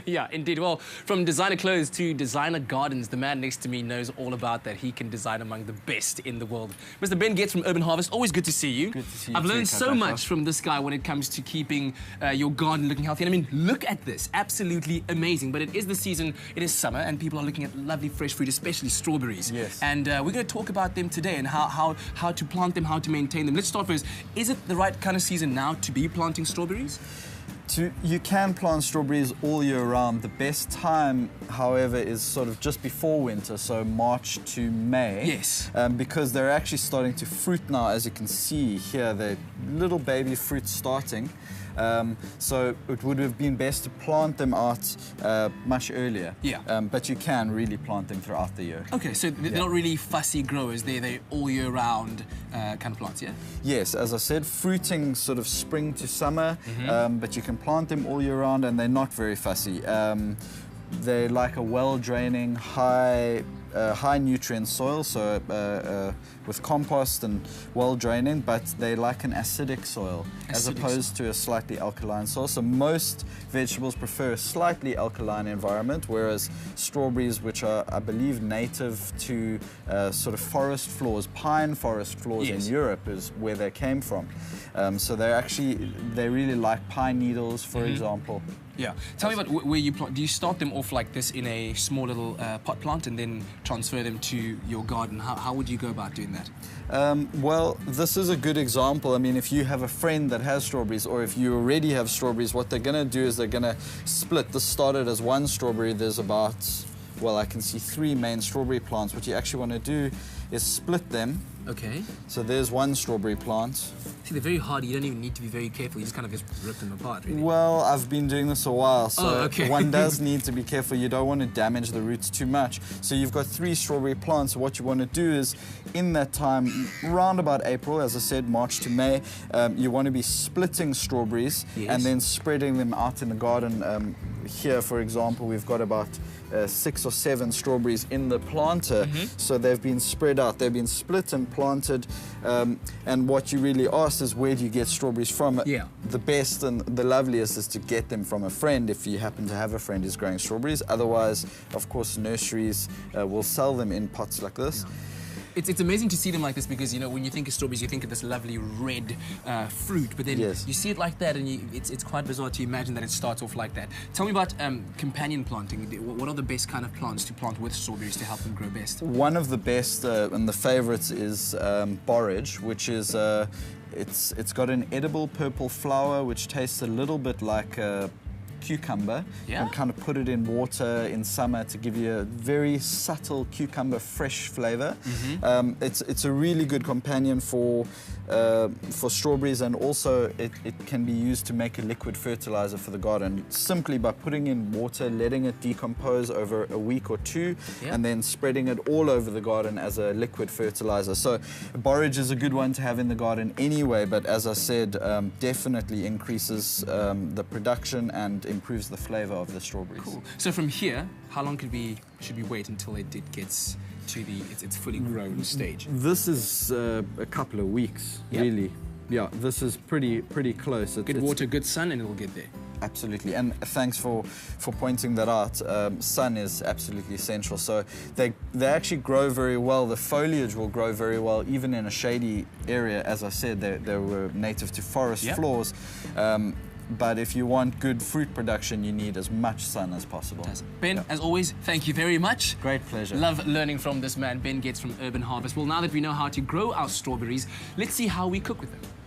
Yeah, indeed. Well, from designer clothes to designer gardens, the man next to me knows all about that. He can design among the best in the world. Mr. Ben Getz from Urban Harvest, always good to see you. Good to see you I've too, learned so Kataka. much from this guy when it comes to keeping your garden looking healthy. And I mean, look at this. Absolutely amazing. But it is the season, it is summer, and people are looking at lovely fresh fruit, especially strawberries. Yes. And we're going to talk about them today and how to plant them, how to maintain them. Let's start first. Is it the right kind of season now to be planting strawberries? You can plant strawberries all year round. The best time, however, is sort of just before winter, so March to May. Yes. Because they're actually starting to fruit now, as you can see here. They're little baby fruit starting. So it would have been best to plant them out much earlier. Yeah. But you can really plant them throughout the year. Okay, so they're not really fussy growers. They're all year round kind of plants, yeah? Yes, as I said, fruiting sort of spring to summer, but you can plant them all year round and they're not very fussy. They like a well-draining, high nutrient soil, so with compost and well-draining, but they like an acidic soil as opposed to a slightly alkaline soil. So most vegetables prefer a slightly alkaline environment, whereas strawberries, which are, I believe, native to sort of forest floors, pine forest floors in Europe is where they came from. So they really like pine needles, for example. Yeah. Tell me about where you plant. Do you start them off like this in a small little pot plant and then transfer them to your garden? How would you go about doing that? Well, this is a good example. I mean, if you have a friend that has strawberries, or if you already have strawberries, what they're going to do is they're going to split. This started as one strawberry. There's about, well, I can see 3 main strawberry plants. What you actually want to do is split them. Okay. So there's one strawberry plant. See, they're very hardy. You don't even need to be very careful. You just kind of just rip them apart, really. Well, I've been doing this a while, so one does need to be careful. You don't want to damage the roots too much. So you've got 3 strawberry plants. So what you want to do is, in that time, round about April, as I said, March to May, you want to be splitting strawberries and then spreading them out in the garden. Here, for example, we've got about 6 or 7 strawberries in the planter. So they've been spread out. They've been split and planted. And what you really asked is, where do you get strawberries from? The best and the loveliest is to get them from a friend, if you happen to have a friend who's growing strawberries. Otherwise, of course, nurseries will sell them in pots like this. It's amazing to see them like this because, you know, when you think of strawberries, you think of this lovely red fruit, but then you see it like that and it's quite bizarre to imagine that it starts off like that. Tell me about companion planting. What are the best kind of plants to plant with strawberries to help them grow best? One of the best and the favorites is borage, which is, it's got an edible purple flower which tastes a little bit like cucumber. And kind of put it in water in summer to give you a very subtle cucumber fresh flavor. It's a really good companion for strawberries, and also it can be used to make a liquid fertilizer for the garden, simply by putting in water, letting it decompose over a week or 2, and then spreading it all over the garden as a liquid fertilizer. So borage is a good one to have in the garden anyway, but as I said, definitely increases the production and improves the flavor of the strawberries. Cool. So from here, how long should we wait until it gets to its fully grown stage? This is a couple of weeks, really. Yeah, this is pretty close. Good water, good sun, and it'll get there. Absolutely, and thanks for pointing that out. Sun is absolutely essential. So they actually grow very well. The foliage will grow very well, even in a shady area. As I said, they were native to forest floors. But if you want good fruit production, you need as much sun as possible. Ben, as always, thank you very much. Great pleasure. Love learning from this man, Ben Getz from Urban Harvest. Well, now that we know how to grow our strawberries, let's see how we cook with them.